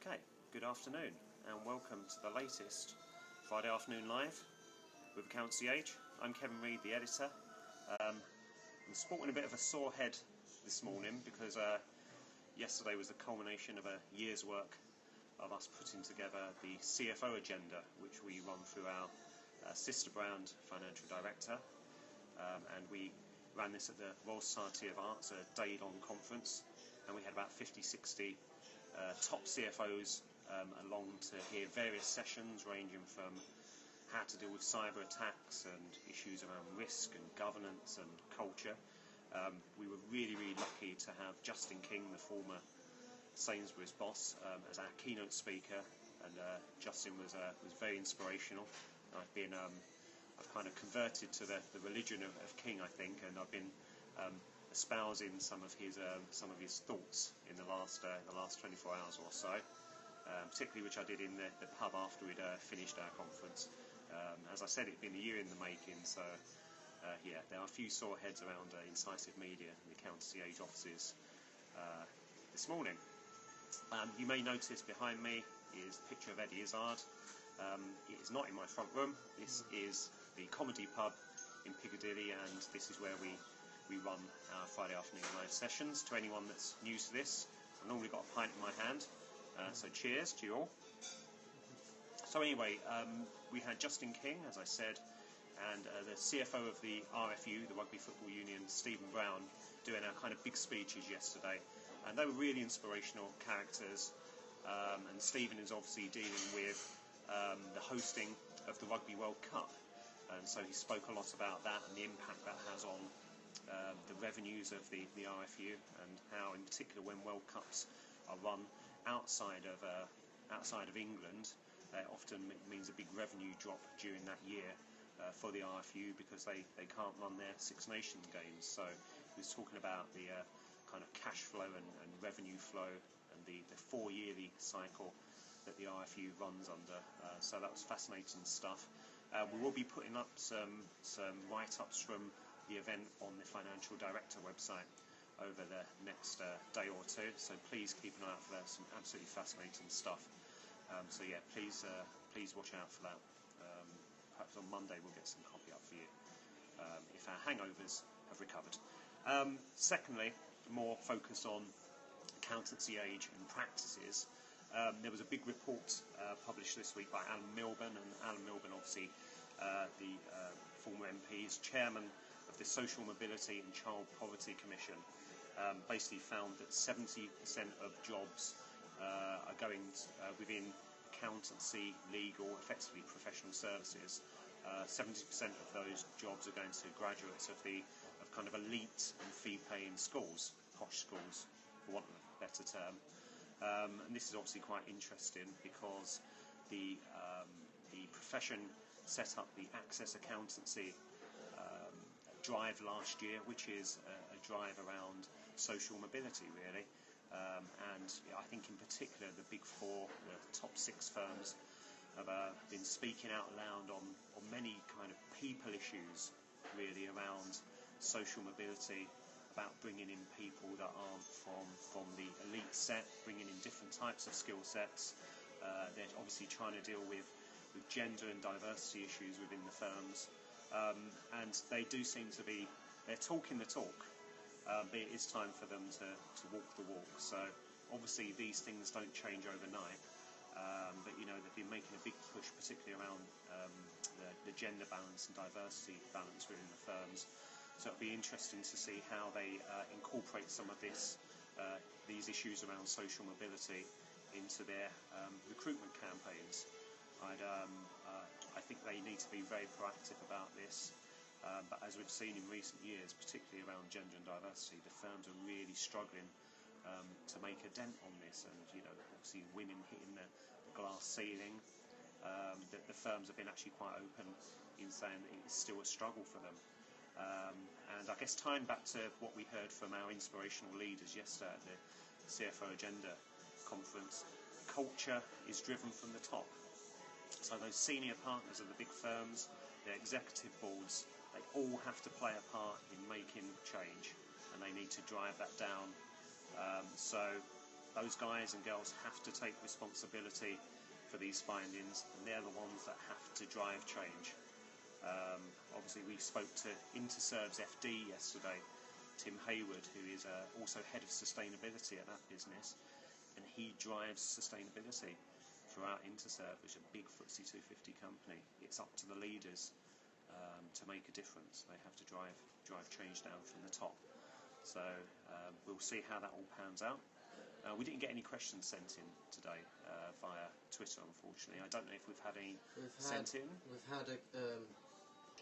Okay, good afternoon and welcome to the latest Friday Afternoon Live with Accountancy Age. I'm Kevin Reid, the editor. I'm sporting a bit of a sore head this morning because yesterday was the culmination of a year's work of us putting together the CFO Agenda, which we run through our sister brand Financial Director, and we ran this at the Royal Society of Arts, a day-long conference, and we had about 50-60 top CFOs along to hear various sessions ranging from how to deal with cyber attacks and issues around risk and governance and culture. We were really lucky to have Justin King, the former Sainsbury's boss, as our keynote speaker, and Justin was very inspirational. I've kind of converted to the religion of King, I think, and I've been espousing some of his thoughts in the last 24 hours or so, particularly which I did in the pub after we'd finished our conference. As I said, it'd been a year in the making, so yeah, there are a few sore heads around Incisive Media and the Accountancy Age offices this morning. You may notice behind me is a picture of Eddie Izzard. It is not in my front room. This is the Comedy Pub in Piccadilly, and this is where we run our Friday afternoon live sessions. To anyone that's new to this, I've normally got a pint in my hand, so cheers to you all. So anyway, we had Justin King, as I said, and the CFO of the RFU, the Rugby Football Union, Stephen Brown, doing our kind of big speeches yesterday, and they were really inspirational characters. And Stephen is obviously dealing with the hosting of the Rugby World Cup, and so he spoke a lot about that and the impact that has on the revenues of the RFU, and how, in particular, when World Cups are run outside of England, it often means a big revenue drop during that year for the RFU because they can't run their Six Nations games. So he was talking about the kind of cash flow and revenue flow and the 4-yearly cycle that the RFU runs under. So that was fascinating stuff. We will be putting up some write-ups from the event on the Financial Director website over the next day or two, so please keep an eye out for that. Some absolutely fascinating stuff. So yeah, please watch out for that. Perhaps on Monday we'll get some copy up for you if our hangovers have recovered. Secondly, more focus on accountancy age and practices. There was a big report published this week by Alan Milburn, and Alan Milburn, obviously the former MP, is chairman of the Social Mobility and Child Poverty Commission. Basically found that 70% of jobs are going within accountancy, legal, effectively professional services. 70% of those jobs are going to graduates of kind of elite and fee-paying schools, posh schools, for want of a better term. And this is obviously quite interesting because the profession set up the Access Accountancy drive last year, which is a drive around social mobility, really. And I think in particular the big four, the top 6 firms, have been speaking out loud on many kind of people issues, really, around social mobility, about bringing in people that aren't from the elite set, bringing in different types of skill sets. They're obviously trying to deal with gender and diversity issues within the firms, and they do seem to be, they're talking the talk, but it is time for them to walk the walk. So obviously these things don't change overnight, but you know, they've been making a big push, particularly around the gender balance and diversity balance within the firms. So it'll be interesting to see how they incorporate some of these issues around social mobility into their recruitment campaigns. I think they need to be very proactive about this. But as we've seen in recent years, particularly around gender and diversity, the firms are really struggling to make a dent on this. And you know, obviously women hitting the glass ceiling. The firms have been actually quite open in saying that it's still a struggle for them. And I guess tying back to what we heard from our inspirational leaders yesterday at the CFO Agenda conference, culture is driven from the top. So those senior partners of the big firms, their executive boards, they all have to play a part in making change, and they need to drive that down. So those guys and girls have to take responsibility for these findings, and they're the ones that have to drive change. Obviously, we spoke to Interserve's FD yesterday, Tim Hayward, who is also head of sustainability at that business, and he drives sustainability throughout Interserve, which is a big FTSE 250 company. It's up to the leaders to make a difference. They have to drive change down from the top. So we'll see how that all pans out. We didn't get any questions sent in today via Twitter, unfortunately. I don't know if we've had any sent in. We've had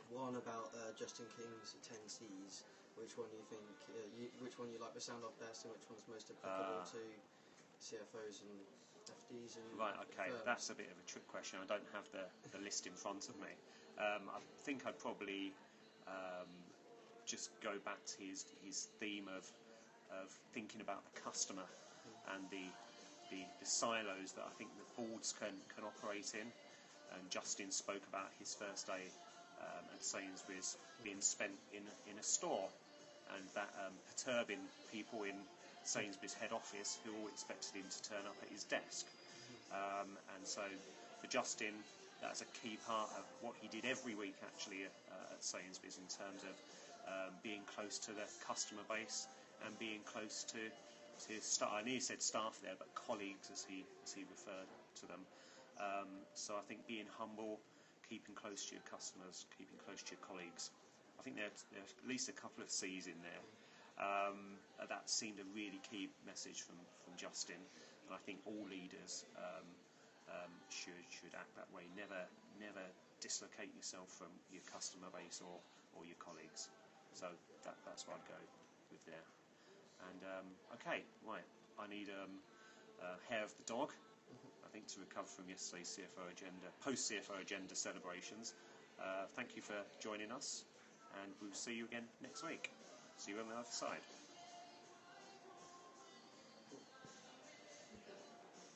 one about Justin King's 10 C's. Which one you think? Which one you like the sound of best, and which one's most applicable to CFOs and FDs? And right. Okay. Firms? That's a bit of a trick question. I don't have the list in front of me. I think I'd probably just go back to his theme of thinking about the customer and the silos that I think that boards can operate in. And Justin spoke about his first day at Sainsbury's being spent in a store, and that perturbing people in Sainsbury's head office who all expected him to turn up at his desk. And so for Justin, that's a key part of what he did every week actually at Sainsbury's, in terms of being close to the customer base and being close to staff. I nearly said staff there, but colleagues as he referred to them. So I think being humble, keeping close to your customers, keeping close to your colleagues. I think there's at least a couple of C's in there. That seemed a really key message from Justin, and I think all leaders should act that way. Never dislocate yourself from your customer base or your colleagues. So that's what I'd go with there. And okay, right. I need hair of the dog, I think, to recover from yesterday's CFO Agenda, post CFO Agenda celebrations. Thank you for joining us, and we'll see you again next week. See you on the other side.